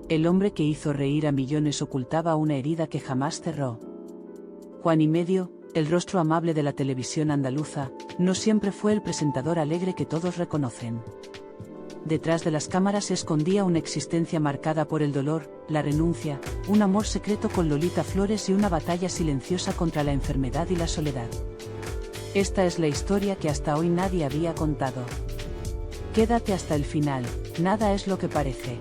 El hombre que hizo reír a millones ocultaba una herida que jamás cerró. Juan y Medio, el rostro amable de la televisión andaluza, no siempre fue el presentador alegre que todos reconocen. Detrás de las cámaras se escondía una existencia marcada por el dolor, la renuncia, un amor secreto con Lolita Flores y una batalla silenciosa contra la enfermedad y la soledad. Esta es la historia que hasta hoy nadie había contado. Quédate hasta el final, nada es lo que parece.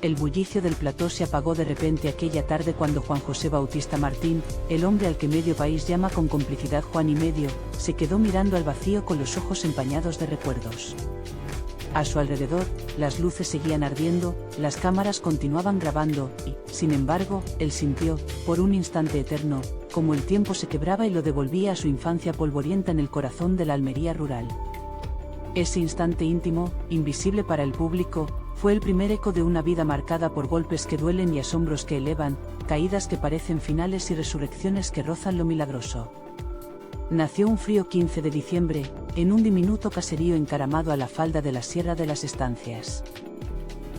El bullicio del plató se apagó de repente aquella tarde cuando Juan José Bautista Martín, el hombre al que medio país llama con complicidad Juan y Medio, se quedó mirando al vacío con los ojos empañados de recuerdos. A su alrededor, las luces seguían ardiendo, las cámaras continuaban grabando, y, sin embargo, él sintió, por un instante eterno, como el tiempo se quebraba y lo devolvía a su infancia polvorienta en el corazón de la Almería rural. Ese instante íntimo, invisible para el público, fue el primer eco de una vida marcada por golpes que duelen y asombros que elevan, caídas que parecen finales y resurrecciones que rozan lo milagroso. Nació un frío 15 de diciembre, en un diminuto caserío encaramado a la falda de la Sierra de las Estancias.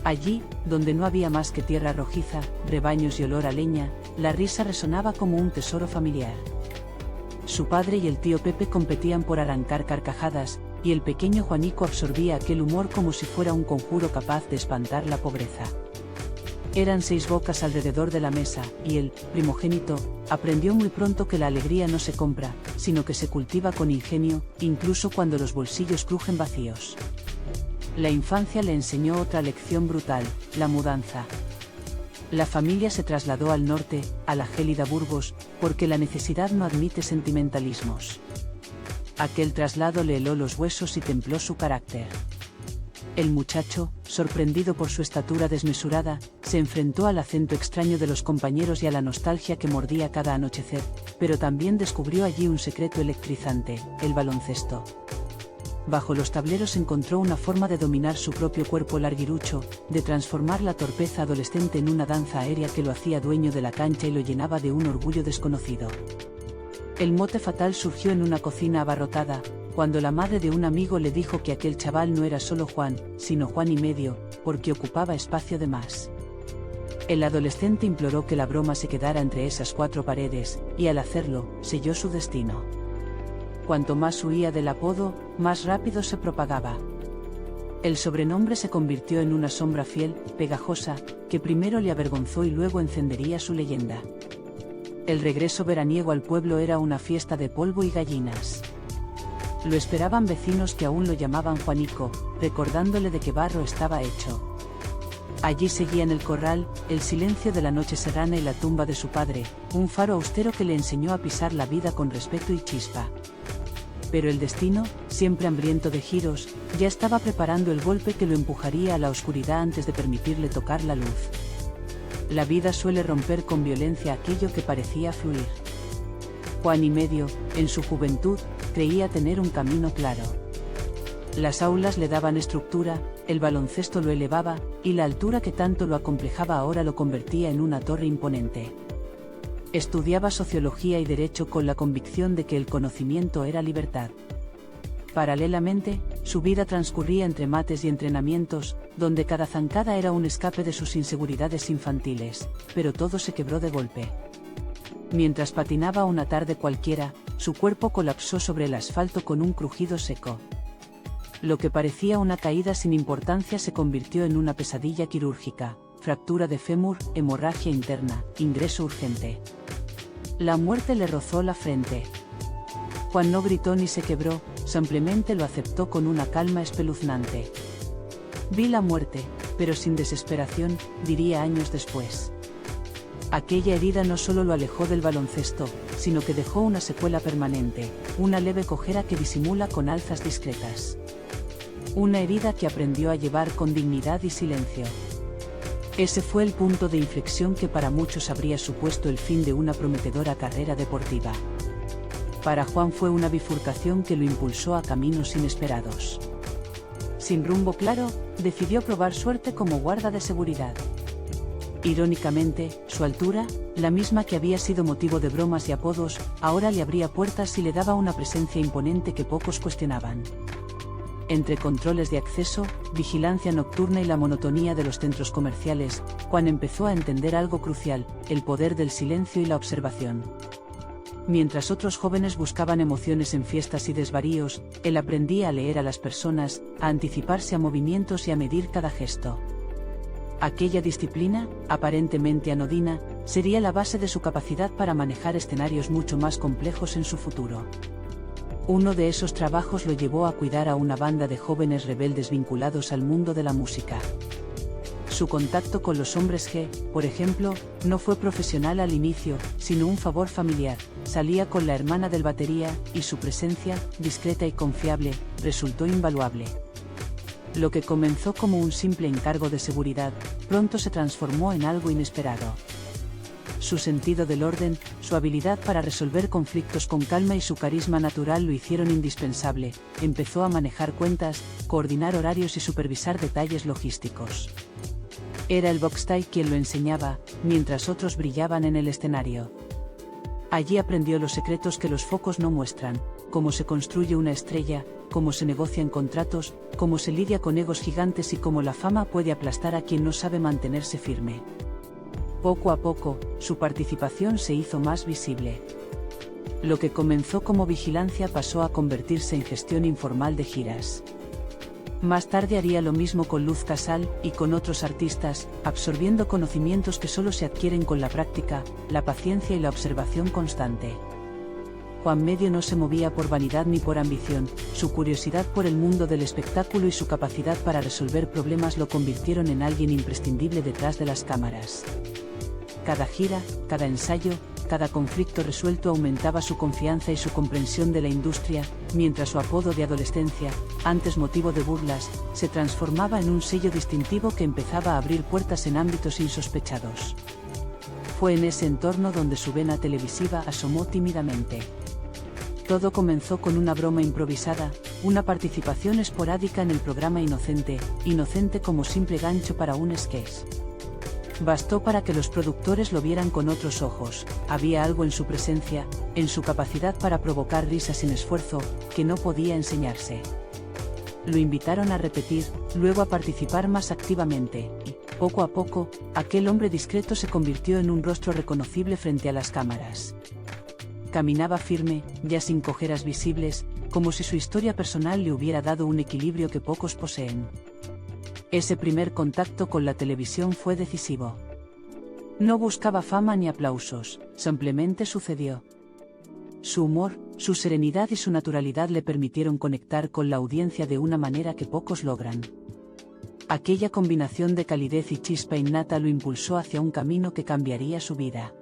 Allí, donde no había más que tierra rojiza, rebaños y olor a leña, la risa resonaba como un tesoro familiar. Su padre y el tío Pepe competían por arrancar carcajadas, y el pequeño Juanico absorbía aquel humor como si fuera un conjuro capaz de espantar la pobreza. Eran 6 bocas alrededor de la mesa, y el primogénito aprendió muy pronto que la alegría no se compra, sino que se cultiva con ingenio, incluso cuando los bolsillos crujen vacíos. La infancia le enseñó otra lección brutal, la mudanza. La familia se trasladó al norte, a la gélida Burgos, porque la necesidad no admite sentimentalismos. Aquel traslado le heló los huesos y templó su carácter. El muchacho, sorprendido por su estatura desmesurada, se enfrentó al acento extraño de los compañeros y a la nostalgia que mordía cada anochecer, pero también descubrió allí un secreto electrizante, el baloncesto. Bajo los tableros encontró una forma de dominar su propio cuerpo larguirucho, de transformar la torpeza adolescente en una danza aérea que lo hacía dueño de la cancha y lo llenaba de un orgullo desconocido. El mote fatal surgió en una cocina abarrotada, cuando la madre de un amigo le dijo que aquel chaval no era solo Juan, sino Juan y Medio, porque ocupaba espacio de más. El adolescente imploró que la broma se quedara entre esas 4 paredes, y al hacerlo, selló su destino. Cuanto más huía del apodo, más rápido se propagaba. El sobrenombre se convirtió en una sombra fiel, pegajosa, que primero le avergonzó y luego encendería su leyenda. El regreso veraniego al pueblo era una fiesta de polvo y gallinas. Lo esperaban vecinos que aún lo llamaban Juanico, recordándole de qué barro estaba hecho. Allí seguían el corral, el silencio de la noche serrana y la tumba de su padre, un faro austero que le enseñó a pisar la vida con respeto y chispa. Pero el destino, siempre hambriento de giros, ya estaba preparando el golpe que lo empujaría a la oscuridad antes de permitirle tocar la luz. La vida suele romper con violencia aquello que parecía fluir. Juan y Medio, en su juventud, creía tener un camino claro. Las aulas le daban estructura, el baloncesto lo elevaba, y la altura que tanto lo acomplejaba ahora lo convertía en una torre imponente. Estudiaba sociología y derecho con la convicción de que el conocimiento era libertad. Paralelamente, su vida transcurría entre mates y entrenamientos, donde cada zancada era un escape de sus inseguridades infantiles, pero todo se quebró de golpe. Mientras patinaba una tarde cualquiera, su cuerpo colapsó sobre el asfalto con un crujido seco. Lo que parecía una caída sin importancia se convirtió en una pesadilla quirúrgica, fractura de fémur, hemorragia interna, ingreso urgente. La muerte le rozó la frente. Juan no gritó ni se quebró, simplemente lo aceptó con una calma espeluznante. Vi la muerte, pero sin desesperación, diría años después. Aquella herida no solo lo alejó del baloncesto, sino que dejó una secuela permanente, una leve cojera que disimula con alzas discretas. Una herida que aprendió a llevar con dignidad y silencio. Ese fue el punto de inflexión que para muchos habría supuesto el fin de una prometedora carrera deportiva. Para Juan fue una bifurcación que lo impulsó a caminos inesperados. Sin rumbo claro, decidió probar suerte como guarda de seguridad. Irónicamente, su altura, la misma que había sido motivo de bromas y apodos, ahora le abría puertas y le daba una presencia imponente que pocos cuestionaban. entre controles de acceso, vigilancia nocturna y la monotonía de los centros comerciales, Juan empezó a entender algo crucial: el poder del silencio y la observación. Mientras otros jóvenes buscaban emociones en fiestas y desvaríos, él aprendía a leer a las personas, a anticiparse a movimientos y a medir cada gesto. Aquella disciplina, aparentemente anodina, sería la base de su capacidad para manejar escenarios mucho más complejos en su futuro. Uno de esos trabajos lo llevó a cuidar a una banda de jóvenes rebeldes vinculados al mundo de la música. Su contacto con los hombres G, por ejemplo, no fue profesional al inicio, sino un favor familiar. Salía con la hermana del batería, y su presencia, discreta y confiable, resultó invaluable. Lo que comenzó como un simple encargo de seguridad, pronto se transformó en algo inesperado. Su sentido del orden, su habilidad para resolver conflictos con calma y su carisma natural lo hicieron indispensable. Empezó a manejar cuentas, coordinar horarios y supervisar detalles logísticos. Era el Boxtai quien lo enseñaba, mientras otros brillaban en el escenario. Allí aprendió los secretos que los focos no muestran: cómo se construye una estrella, cómo se negocian contratos, cómo se lidia con egos gigantes y cómo la fama puede aplastar a quien no sabe mantenerse firme. Poco a poco, su participación se hizo más visible. Lo que comenzó como vigilancia pasó a convertirse en gestión informal de giras. Más tarde haría lo mismo con Luz Casal y con otros artistas, absorbiendo conocimientos que solo se adquieren con la práctica, la paciencia y la observación constante. Juan Medio no se movía por vanidad ni por ambición. Su curiosidad por el mundo del espectáculo y su capacidad para resolver problemas lo convirtieron en alguien imprescindible detrás de las cámaras. Cada gira, cada ensayo, cada conflicto resuelto aumentaba su confianza y su comprensión de la industria, mientras su apodo de adolescencia, antes motivo de burlas, se transformaba en un sello distintivo que empezaba a abrir puertas en ámbitos insospechados. Fue en ese entorno donde su vena televisiva asomó tímidamente. Todo comenzó con una broma improvisada, una participación esporádica en el programa Inocente, inocente como simple gancho para un sketch. Bastó para que los productores lo vieran con otros ojos. Había algo en su presencia, en su capacidad para provocar risas sin esfuerzo, que no podía enseñarse. Lo invitaron a repetir, luego a participar más activamente, y, poco a poco, aquel hombre discreto se convirtió en un rostro reconocible frente a las cámaras. Caminaba firme, ya sin cojeras visibles, como si su historia personal le hubiera dado un equilibrio que pocos poseen. Ese primer contacto con la televisión fue decisivo. No buscaba fama ni aplausos, simplemente sucedió. Su humor, su serenidad y su naturalidad le permitieron conectar con la audiencia de una manera que pocos logran. Aquella combinación de calidez y chispa innata lo impulsó hacia un camino que cambiaría su vida.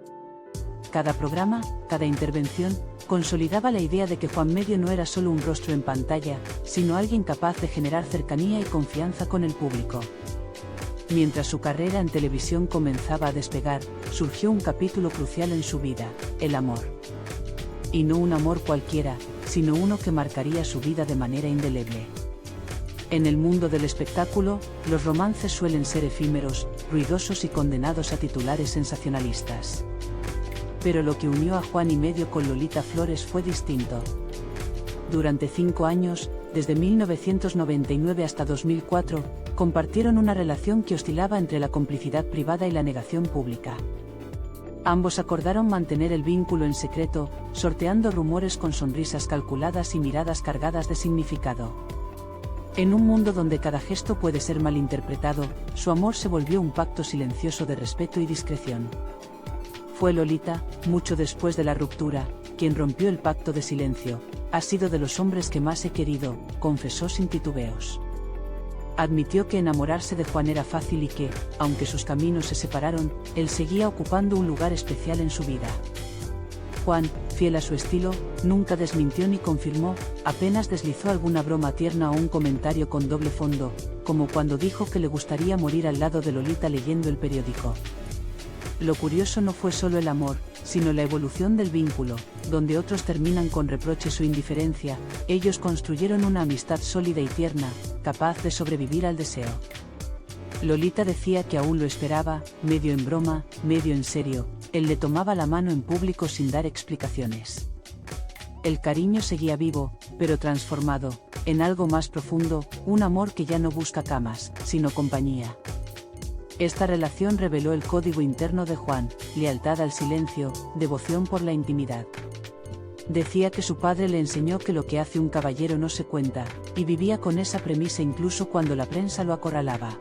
Cada programa, cada intervención, consolidaba la idea de que Juan Medio no era solo un rostro en pantalla, sino alguien capaz de generar cercanía y confianza con el público. Mientras su carrera en televisión comenzaba a despegar, surgió un capítulo crucial en su vida: el amor. Y no un amor cualquiera, sino uno que marcaría su vida de manera indeleble. En el mundo del espectáculo, los romances suelen ser efímeros, ruidosos y condenados a titulares sensacionalistas. Pero lo que unió a Juan y Medio con Lolita Flores fue distinto. Durante 5 años, desde 1999 hasta 2004, compartieron una relación que oscilaba entre la complicidad privada y la negación pública. Ambos acordaron mantener el vínculo en secreto, sorteando rumores con sonrisas calculadas y miradas cargadas de significado. En un mundo donde cada gesto puede ser malinterpretado, su amor se volvió un pacto silencioso de respeto y discreción. Fue Lolita, mucho después de la ruptura, quien rompió el pacto de silencio. Ha sido de los hombres que más he querido, confesó sin titubeos. Admitió que enamorarse de Juan era fácil y que, aunque sus caminos se separaron, él seguía ocupando un lugar especial en su vida. Juan, fiel a su estilo, nunca desmintió ni confirmó, apenas deslizó alguna broma tierna o un comentario con doble fondo, como cuando dijo que le gustaría morir al lado de Lolita leyendo el periódico. Lo curioso no fue solo el amor, sino la evolución del vínculo. Donde otros terminan con reproches o indiferencia, ellos construyeron una amistad sólida y tierna, capaz de sobrevivir al deseo. Lolita decía que aún lo esperaba, medio en broma, medio en serio. Él le tomaba la mano en público sin dar explicaciones. El cariño seguía vivo, pero transformado, en algo más profundo, un amor que ya no busca camas, sino compañía. Esta relación reveló el código interno de Juan: lealtad al silencio, devoción por la intimidad. Decía que su padre le enseñó que lo que hace un caballero no se cuenta, y vivía con esa premisa incluso cuando la prensa lo acorralaba.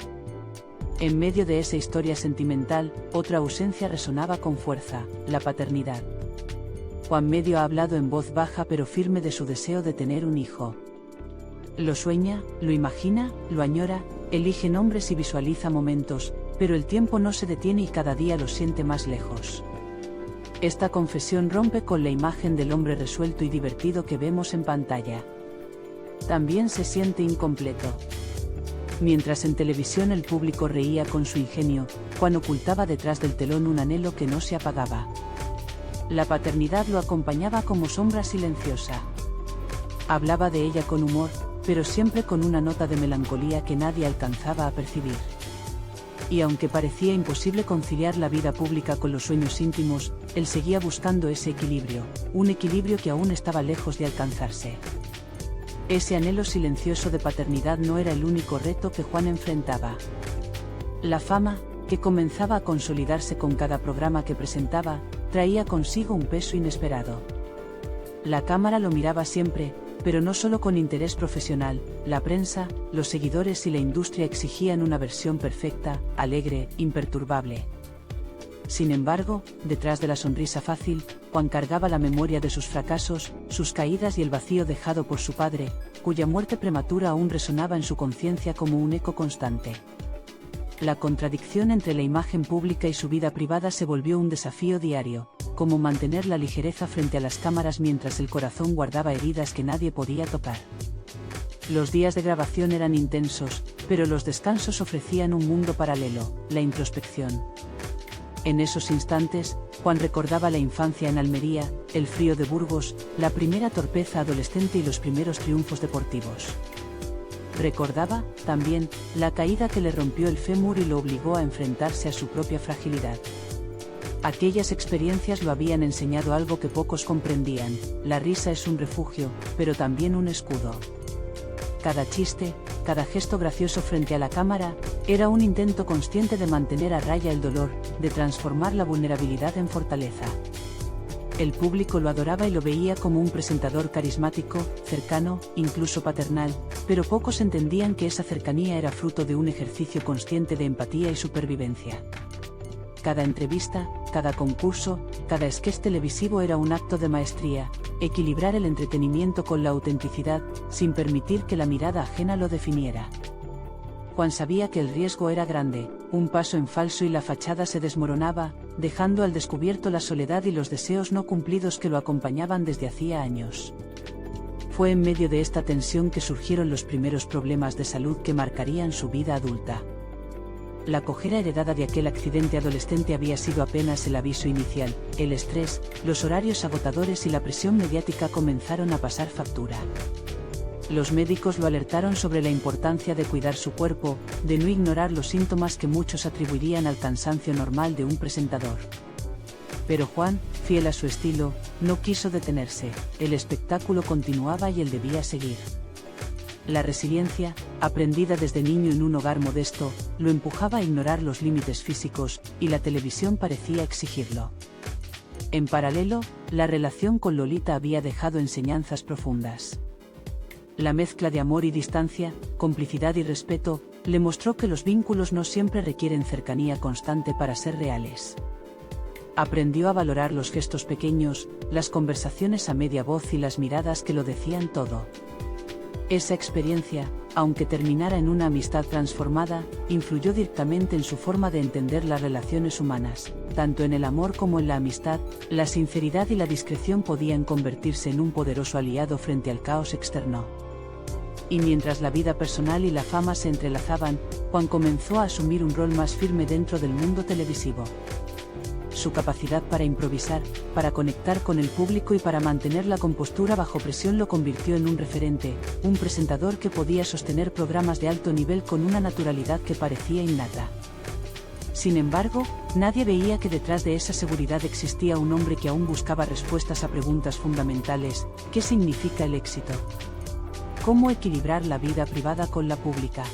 En medio de esa historia sentimental, otra ausencia resonaba con fuerza: la paternidad. Juan Medio ha hablado en voz baja pero firme de su deseo de tener un hijo. Lo sueña, lo imagina, lo añora, elige nombres y visualiza momentos, pero el tiempo no se detiene y cada día lo siente más lejos. Esta confesión rompe con la imagen del hombre resuelto y divertido que vemos en pantalla. También se siente incompleto. Mientras en televisión el público reía con su ingenio, Juan ocultaba detrás del telón un anhelo que no se apagaba. La paternidad lo acompañaba como sombra silenciosa. Hablaba de ella con humor, pero siempre con una nota de melancolía que nadie alcanzaba a percibir. Y aunque parecía imposible conciliar la vida pública con los sueños íntimos, él seguía buscando ese equilibrio, un equilibrio que aún estaba lejos de alcanzarse. Ese anhelo silencioso de paternidad no era el único reto que Juan enfrentaba. La fama, que comenzaba a consolidarse con cada programa que presentaba, traía consigo un peso inesperado. La cámara lo miraba siempre, pero no solo con interés profesional. La prensa, los seguidores y la industria exigían una versión perfecta, alegre, imperturbable. Sin embargo, detrás de la sonrisa fácil, Juan cargaba la memoria de sus fracasos, sus caídas y el vacío dejado por su padre, cuya muerte prematura aún resonaba en su conciencia como un eco constante. La contradicción entre la imagen pública y su vida privada se volvió un desafío diario, como mantener la ligereza frente a las cámaras mientras el corazón guardaba heridas que nadie podía tocar. Los días de grabación eran intensos, pero los descansos ofrecían un mundo paralelo: la introspección. En esos instantes, Juan recordaba la infancia en Almería, el frío de Burgos, la primera torpeza adolescente y los primeros triunfos deportivos. Recordaba, también, la caída que le rompió el fémur y lo obligó a enfrentarse a su propia fragilidad. Aquellas experiencias lo habían enseñado algo que pocos comprendían: la risa es un refugio, pero también un escudo. Cada chiste, cada gesto gracioso frente a la cámara, era un intento consciente de mantener a raya el dolor, de transformar la vulnerabilidad en fortaleza. El público lo adoraba y lo veía como un presentador carismático, cercano, incluso paternal, pero pocos entendían que esa cercanía era fruto de un ejercicio consciente de empatía y supervivencia. Cada entrevista, cada concurso, cada sketch televisivo era un acto de maestría: equilibrar el entretenimiento con la autenticidad, sin permitir que la mirada ajena lo definiera. Juan sabía que el riesgo era grande: un paso en falso y la fachada se desmoronaba, dejando al descubierto la soledad y los deseos no cumplidos que lo acompañaban desde hacía años. Fue en medio de esta tensión que surgieron los primeros problemas de salud que marcarían su vida adulta. La cojera heredada de aquel accidente adolescente había sido apenas el aviso inicial. El estrés, los horarios agotadores y la presión mediática comenzaron a pasar factura. Los médicos lo alertaron sobre la importancia de cuidar su cuerpo, de no ignorar los síntomas que muchos atribuirían al cansancio normal de un presentador. Pero Juan, fiel a su estilo, no quiso detenerse: el espectáculo continuaba y él debía seguir. La resiliencia, aprendida desde niño en un hogar modesto, lo empujaba a ignorar los límites físicos, y la televisión parecía exigirlo. En paralelo, la relación con Lolita había dejado enseñanzas profundas. La mezcla de amor y distancia, complicidad y respeto, le mostró que los vínculos no siempre requieren cercanía constante para ser reales. Aprendió a valorar los gestos pequeños, las conversaciones a media voz y las miradas que lo decían todo. Esa experiencia, aunque terminara en una amistad transformada, influyó directamente en su forma de entender las relaciones humanas. Tanto en el amor como en la amistad, la sinceridad y la discreción podían convertirse en un poderoso aliado frente al caos externo. Y mientras la vida personal y la fama se entrelazaban, Juan comenzó a asumir un rol más firme dentro del mundo televisivo. Su capacidad para improvisar, para conectar con el público y para mantener la compostura bajo presión lo convirtió en un referente, un presentador que podía sostener programas de alto nivel con una naturalidad que parecía innata. Sin embargo, nadie veía que detrás de esa seguridad existía un hombre que aún buscaba respuestas a preguntas fundamentales: ¿qué significa el éxito? ¿Cómo equilibrar la vida privada con la pública?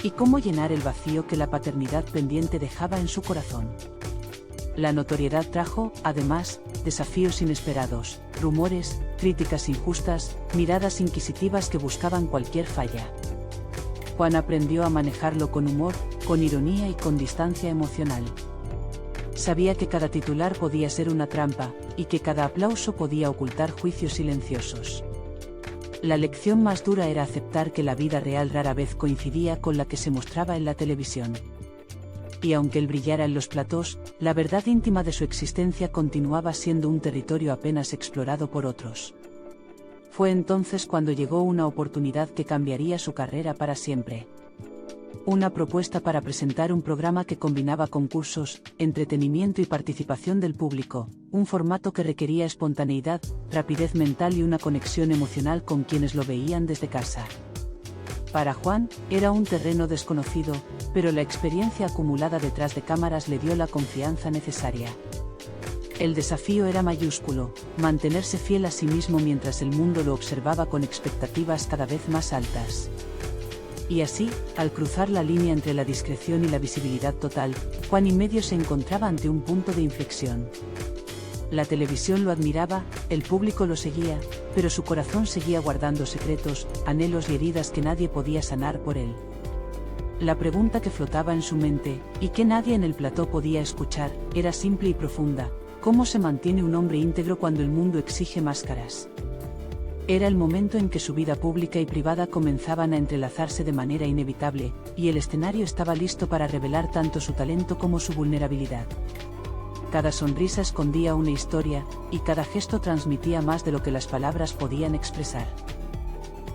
¿Y cómo llenar el vacío que la paternidad pendiente dejaba en su corazón? La notoriedad trajo, además, desafíos inesperados, rumores, críticas injustas, miradas inquisitivas que buscaban cualquier falla. Juan aprendió a manejarlo con humor, con ironía y con distancia emocional. Sabía que cada titular podía ser una trampa, y que cada aplauso podía ocultar juicios silenciosos. La lección más dura era aceptar que la vida real rara vez coincidía con la que se mostraba en la televisión. Y aunque él brillara en los platós, la verdad íntima de su existencia continuaba siendo un territorio apenas explorado por otros. Fue entonces cuando llegó una oportunidad que cambiaría su carrera para siempre. Una propuesta para presentar un programa que combinaba concursos, entretenimiento y participación del público, un formato que requería espontaneidad, rapidez mental y una conexión emocional con quienes lo veían desde casa. Para Juan, era un terreno desconocido, pero la experiencia acumulada detrás de cámaras le dio la confianza necesaria. El desafío era mayúsculo: mantenerse fiel a sí mismo mientras el mundo lo observaba con expectativas cada vez más altas. Y así, al cruzar la línea entre la discreción y la visibilidad total, Juan y Medio se encontraba ante un punto de inflexión. La televisión lo admiraba, el público lo seguía, pero su corazón seguía guardando secretos, anhelos y heridas que nadie podía sanar por él. La pregunta que flotaba en su mente, y que nadie en el plató podía escuchar, era simple y profunda: ¿cómo se mantiene un hombre íntegro cuando el mundo exige máscaras? Era el momento en que su vida pública y privada comenzaban a entrelazarse de manera inevitable, y el escenario estaba listo para revelar tanto su talento como su vulnerabilidad. Cada sonrisa escondía una historia, y cada gesto transmitía más de lo que las palabras podían expresar.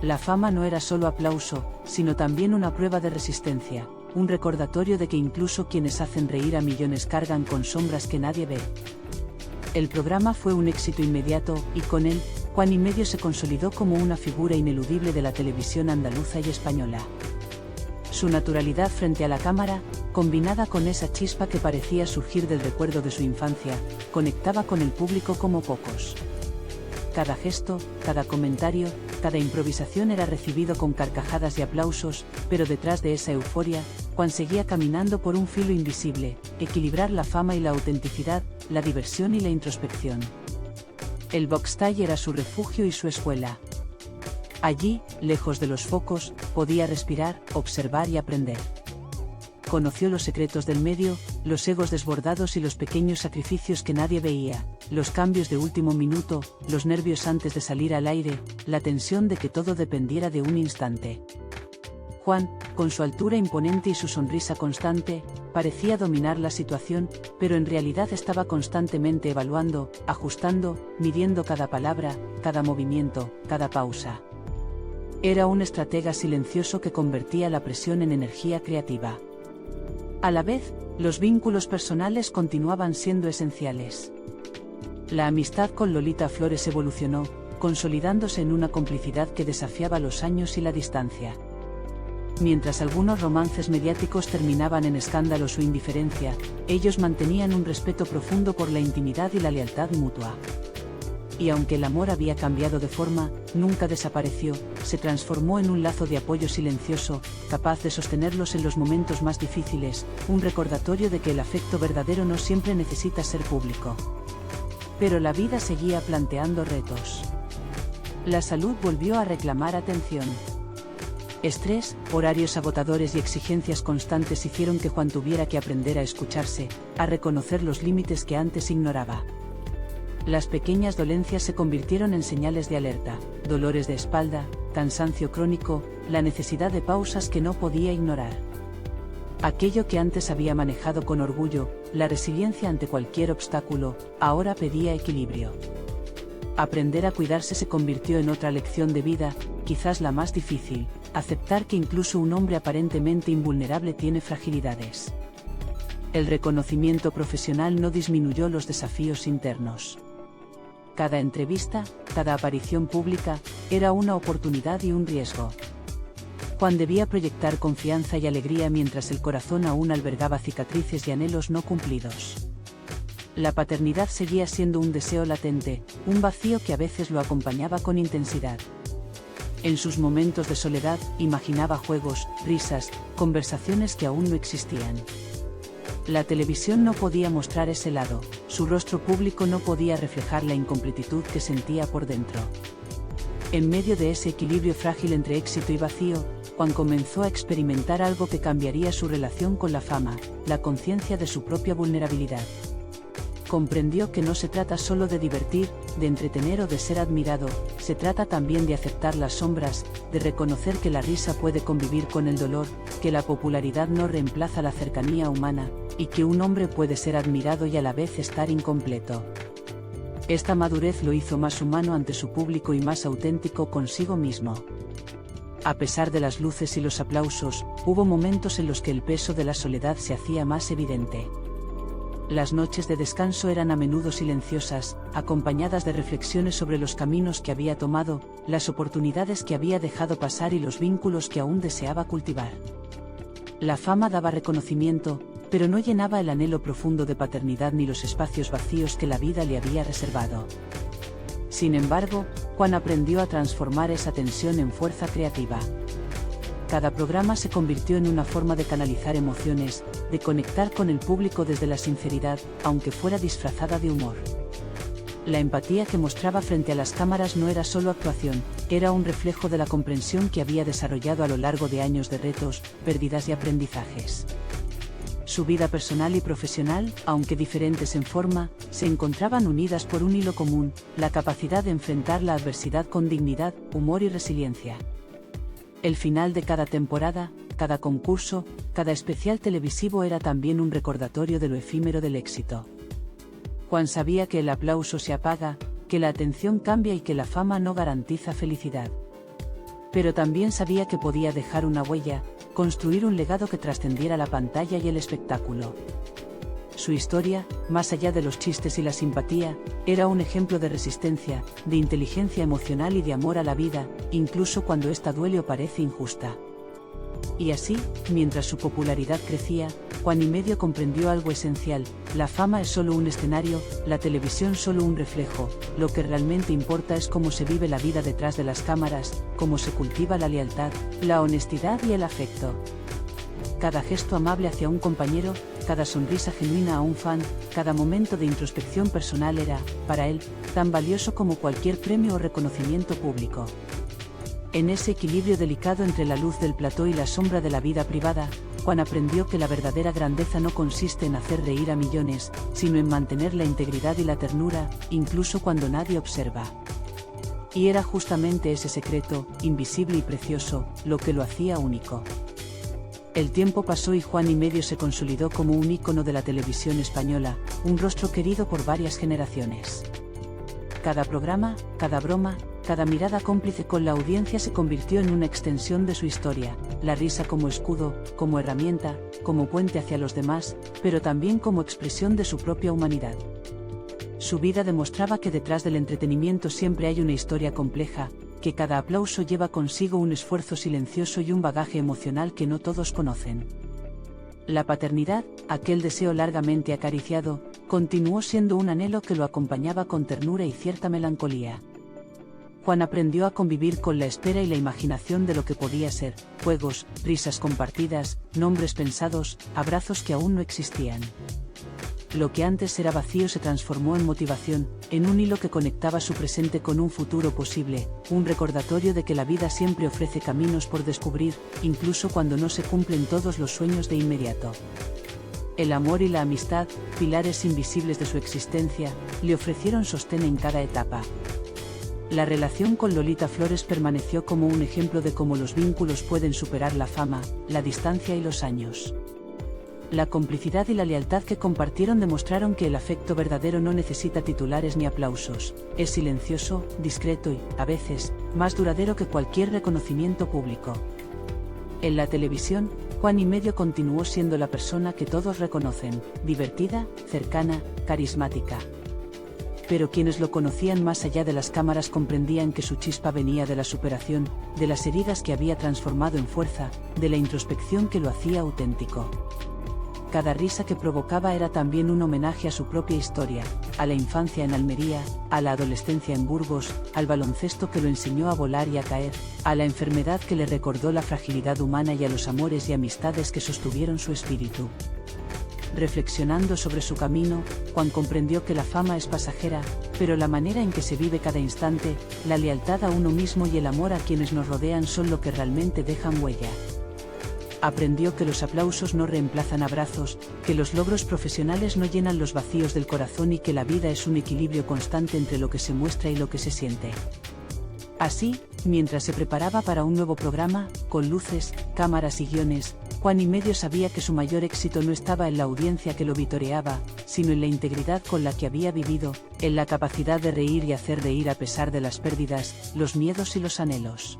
La fama no era solo aplauso, sino también una prueba de resistencia, un recordatorio de que incluso quienes hacen reír a millones cargan con sombras que nadie ve. El programa fue un éxito inmediato, y con él, Juan y Medio se consolidó como una figura ineludible de la televisión andaluza y española. Su naturalidad frente a la cámara, combinada con esa chispa que parecía surgir del recuerdo de su infancia, conectaba con el público como pocos. Cada gesto, cada comentario, cada improvisación era recibido con carcajadas y aplausos, pero detrás de esa euforia, Juan seguía caminando por un filo invisible: equilibrar la fama y la autenticidad, la diversión y la introspección. El backstage era su refugio y su escuela. Allí, lejos de los focos, podía respirar, observar y aprender. Conoció los secretos del medio, los egos desbordados y los pequeños sacrificios que nadie veía, los cambios de último minuto, los nervios antes de salir al aire, la tensión de que todo dependiera de un instante. Juan, con su altura imponente y su sonrisa constante, parecía dominar la situación, pero en realidad estaba constantemente evaluando, ajustando, midiendo cada palabra, cada movimiento, cada pausa. Era un estratega silencioso que convertía la presión en energía creativa. A la vez, los vínculos personales continuaban siendo esenciales. La amistad con Lolita Flores evolucionó, consolidándose en una complicidad que desafiaba los años y la distancia. Mientras algunos romances mediáticos terminaban en escándalos o indiferencia, ellos mantenían un respeto profundo por la intimidad y la lealtad mutua. Y aunque el amor había cambiado de forma, nunca desapareció, se transformó en un lazo de apoyo silencioso, capaz de sostenerlos en los momentos más difíciles, un recordatorio de que el afecto verdadero no siempre necesita ser público. Pero la vida seguía planteando retos. La salud volvió a reclamar atención. Estrés, horarios agotadores y exigencias constantes hicieron que Juan tuviera que aprender a escucharse, a reconocer los límites que antes ignoraba. Las pequeñas dolencias se convirtieron en señales de alerta: dolores de espalda, cansancio crónico, la necesidad de pausas que no podía ignorar. Aquello que antes había manejado con orgullo, la resiliencia ante cualquier obstáculo, ahora pedía equilibrio. Aprender a cuidarse se convirtió en otra lección de vida, quizás la más difícil: aceptar que incluso un hombre aparentemente invulnerable tiene fragilidades. El reconocimiento profesional no disminuyó los desafíos internos. Cada entrevista, cada aparición pública, era una oportunidad y un riesgo. Juan debía proyectar confianza y alegría mientras el corazón aún albergaba cicatrices y anhelos no cumplidos. La paternidad seguía siendo un deseo latente, un vacío que a veces lo acompañaba con intensidad. En sus momentos de soledad, imaginaba juegos, risas, conversaciones que aún no existían. La televisión no podía mostrar ese lado, su rostro público no podía reflejar la incompletitud que sentía por dentro. En medio de ese equilibrio frágil entre éxito y vacío, Juan comenzó a experimentar algo que cambiaría su relación con la fama, la conciencia de su propia vulnerabilidad. Comprendió que no se trata solo de divertir, de entretener o de ser admirado, se trata también de aceptar las sombras, de reconocer que la risa puede convivir con el dolor, que la popularidad no reemplaza la cercanía humana, y que un hombre puede ser admirado y a la vez estar incompleto. Esta madurez lo hizo más humano ante su público y más auténtico consigo mismo. A pesar de las luces y los aplausos, hubo momentos en los que el peso de la soledad se hacía más evidente. Las noches de descanso eran a menudo silenciosas, acompañadas de reflexiones sobre los caminos que había tomado, las oportunidades que había dejado pasar y los vínculos que aún deseaba cultivar. La fama daba reconocimiento, pero no llenaba el anhelo profundo de paternidad ni los espacios vacíos que la vida le había reservado. Sin embargo, Juan aprendió a transformar esa tensión en fuerza creativa. Cada programa se convirtió en una forma de canalizar emociones, de conectar con el público desde la sinceridad, aunque fuera disfrazada de humor. La empatía que mostraba frente a las cámaras no era solo actuación, era un reflejo de la comprensión que había desarrollado a lo largo de años de retos, pérdidas y aprendizajes. Su vida personal y profesional, aunque diferentes en forma, se encontraban unidas por un hilo común, la capacidad de enfrentar la adversidad con dignidad, humor y resiliencia. El final de cada temporada, cada concurso, cada especial televisivo era también un recordatorio de lo efímero del éxito. Juan sabía que el aplauso se apaga, que la atención cambia y que la fama no garantiza felicidad. Pero también sabía que podía dejar una huella, construir un legado que trascendiera la pantalla y el espectáculo. Su historia, más allá de los chistes y la simpatía, era un ejemplo de resistencia, de inteligencia emocional y de amor a la vida, incluso cuando esta duele o parece injusta. Y así, mientras su popularidad crecía, Juan y Medio comprendió algo esencial: la fama es solo un escenario, la televisión solo un reflejo, lo que realmente importa es cómo se vive la vida detrás de las cámaras, cómo se cultiva la lealtad, la honestidad y el afecto. Cada gesto amable hacia un compañero, cada sonrisa genuina a un fan, cada momento de introspección personal era, para él, tan valioso como cualquier premio o reconocimiento público. En ese equilibrio delicado entre la luz del plató y la sombra de la vida privada, Juan aprendió que la verdadera grandeza no consiste en hacer reír a millones, sino en mantener la integridad y la ternura, incluso cuando nadie observa. Y era justamente ese secreto, invisible y precioso, lo que lo hacía único. El tiempo pasó y Juan y Medio se consolidó como un ícono de la televisión española, un rostro querido por varias generaciones. Cada programa, cada broma, cada mirada cómplice con la audiencia se convirtió en una extensión de su historia, la risa como escudo, como herramienta, como puente hacia los demás, pero también como expresión de su propia humanidad. Su vida demostraba que detrás del entretenimiento siempre hay una historia compleja, que cada aplauso lleva consigo un esfuerzo silencioso y un bagaje emocional que no todos conocen. La paternidad, aquel deseo largamente acariciado, continuó siendo un anhelo que lo acompañaba con ternura y cierta melancolía. Juan aprendió a convivir con la espera y la imaginación de lo que podía ser: juegos, risas compartidas, nombres pensados, abrazos que aún no existían. Lo que antes era vacío se transformó en motivación, en un hilo que conectaba su presente con un futuro posible, un recordatorio de que la vida siempre ofrece caminos por descubrir, incluso cuando no se cumplen todos los sueños de inmediato. El amor y la amistad, pilares invisibles de su existencia, le ofrecieron sostén en cada etapa. La relación con Lolita Flores permaneció como un ejemplo de cómo los vínculos pueden superar la fama, la distancia y los años. La complicidad y la lealtad que compartieron demostraron que el afecto verdadero no necesita titulares ni aplausos, es silencioso, discreto y, a veces, más duradero que cualquier reconocimiento público. En la televisión, Juan y Medio continuó siendo la persona que todos reconocen: divertida, cercana, carismática. Pero quienes lo conocían más allá de las cámaras comprendían que su chispa venía de la superación, de las heridas que había transformado en fuerza, de la introspección que lo hacía auténtico. Cada risa que provocaba era también un homenaje a su propia historia, a la infancia en Almería, a la adolescencia en Burgos, al baloncesto que lo enseñó a volar y a caer, a la enfermedad que le recordó la fragilidad humana y a los amores y amistades que sostuvieron su espíritu. Reflexionando sobre su camino, Juan comprendió que la fama es pasajera, pero la manera en que se vive cada instante, la lealtad a uno mismo y el amor a quienes nos rodean son lo que realmente dejan huella. Aprendió que los aplausos no reemplazan abrazos, que los logros profesionales no llenan los vacíos del corazón y que la vida es un equilibrio constante entre lo que se muestra y lo que se siente. Así, mientras se preparaba para un nuevo programa, con luces, cámaras y guiones, Juan y Medio sabía que su mayor éxito no estaba en la audiencia que lo vitoreaba, sino en la integridad con la que había vivido, en la capacidad de reír y hacer reír a pesar de las pérdidas, los miedos y los anhelos.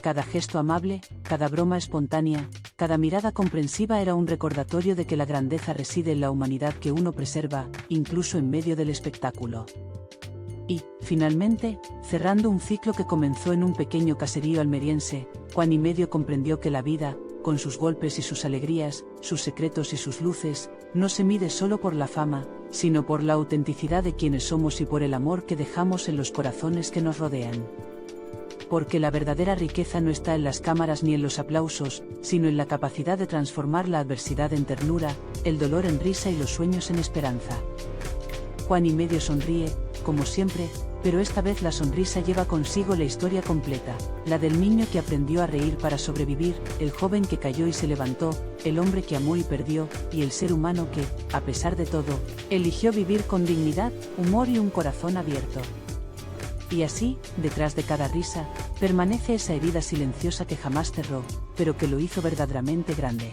Cada gesto amable, cada broma espontánea, cada mirada comprensiva era un recordatorio de que la grandeza reside en la humanidad que uno preserva, incluso en medio del espectáculo. Y, finalmente, cerrando un ciclo que comenzó en un pequeño caserío almeriense, Juan y Medio comprendió que la vida, con sus golpes y sus alegrías, sus secretos y sus luces, no se mide solo por la fama, sino por la autenticidad de quienes somos y por el amor que dejamos en los corazones que nos rodean. Porque la verdadera riqueza no está en las cámaras ni en los aplausos, sino en la capacidad de transformar la adversidad en ternura, el dolor en risa y los sueños en esperanza. Juan y Medio sonríe, como siempre, pero esta vez la sonrisa lleva consigo la historia completa, la del niño que aprendió a reír para sobrevivir, el joven que cayó y se levantó, el hombre que amó y perdió, y el ser humano que, a pesar de todo, eligió vivir con dignidad, humor y un corazón abierto. Y así, detrás de cada risa, permanece esa herida silenciosa que jamás cerró, pero que lo hizo verdaderamente grande.